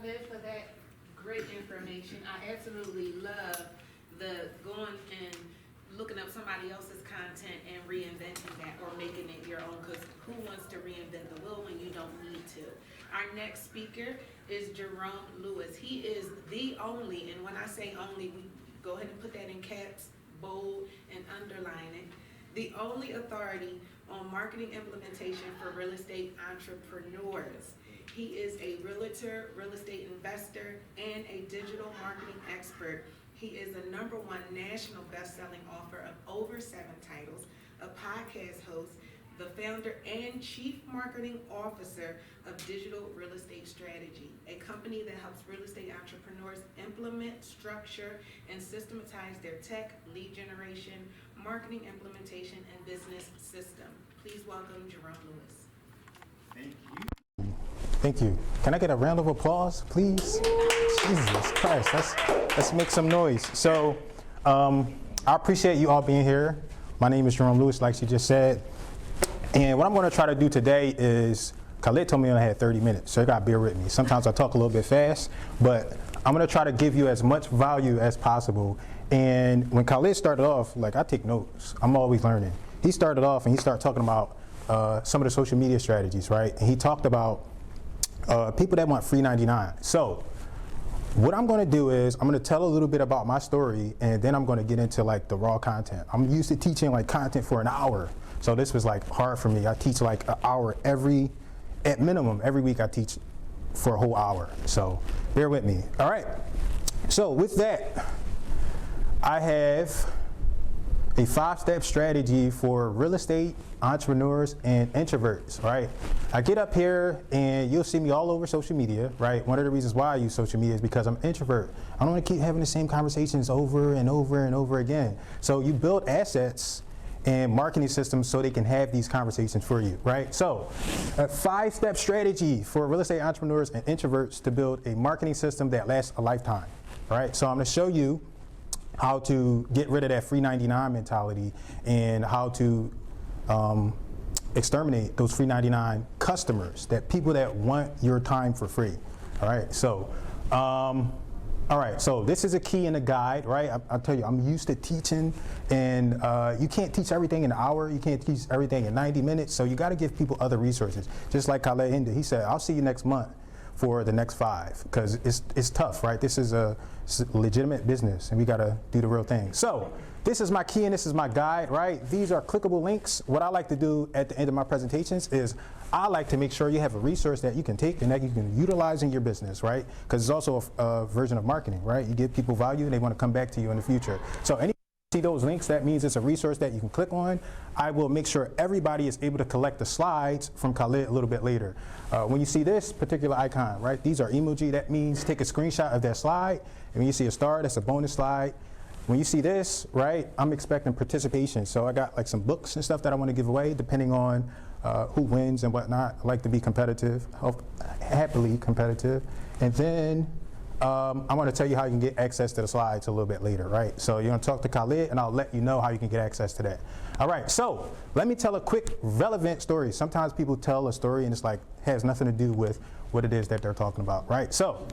Khalid, for that great information. I absolutely love the going and looking up somebody else's content and reinventing that or making it your own, because who wants to reinvent the wheel when you don't need to? Our next speaker is Jerome Lewis. He is the only, and when I say only, we go ahead and put that in caps, bold, and underline it, the only authority on marketing implementation for real estate entrepreneurs. He is a realtor, real estate investor, and a digital marketing expert. He is a #1 national best-selling author of over 7 titles, a podcast host, the founder and chief marketing officer of Digital Real Estate Strategy, a company that helps real estate entrepreneurs implement, structure, and systematize their tech, lead generation, marketing implementation, and business system. Please welcome Jerome Lewis. Thank you. Thank you. Can I get a round of applause, please? Jesus Christ, let's make some noise. So, I appreciate you all being here. My name is Jerome Lewis, like she just said. And what I'm going to try to do today is, Khalid told me I had 30 minutes, so you got to bear with me. Sometimes I talk a little bit fast, but I'm going to try to give you as much value as possible. And when Khalid started off, like, I take notes. I'm always learning. He started off and he started talking about some of the social media strategies, right? And he talked about people that want free 99. So what I'm going to do is I'm going to tell a little bit about my story, and then I'm going to get into like the raw content. I'm used to teaching like content for an hour. So this was like hard for me. I teach like an hour at minimum, every week I teach for a whole hour. So bear with me. All right. So with that, I have a 5-step strategy for real estate entrepreneurs and introverts, right? I get up here and you'll see me all over social media, right? One of the reasons why I use social media is because I'm an introvert. I don't want to keep having the same conversations over and over and over again. So you build assets and marketing systems so they can have these conversations for you, right? So a 5-step strategy for real estate entrepreneurs and introverts to build a marketing system that lasts a lifetime, right? So I'm going to show you how to get rid of that free 99 mentality and how to exterminate those free 99 customers, that people that want your time for free. All right, so all right, so this is a key in a guide, right? I'll tell you, I'm used to teaching, and you can't teach everything in an hour, you can't teach everything in 90 minutes, so you gotta give people other resources. Just like Khaled ended, he said, I'll see you next month for the next 5, because it's tough, right? This is a legitimate business, and we gotta do the real thing. So this is my key and this is my guide, right? These are clickable links. What I like to do at the end of my presentations is I like to make sure you have a resource that you can take and that you can utilize in your business, right? Because it's also a version of marketing, right? You give people value and they want to come back to you in the future. So any see those links, that means it's a resource that you can click on. I will make sure everybody is able to collect the slides from Khalid a little bit later. When you see this particular icon, right, these are emoji. That means take a screenshot of that slide. And when you see a star, that's a bonus slide. When you see this, right, I'm expecting participation. So I got like some books and stuff that I want to give away depending on who wins and whatnot. I like to be competitive, happily competitive. And then I want to tell you how you can get access to the slides a little bit later, right? So you're going to talk to Khalid, and I'll let you know how you can get access to that. All right, so let me tell a quick relevant story. Sometimes people tell a story and it's like has nothing to do with what it is that they're talking about, right? So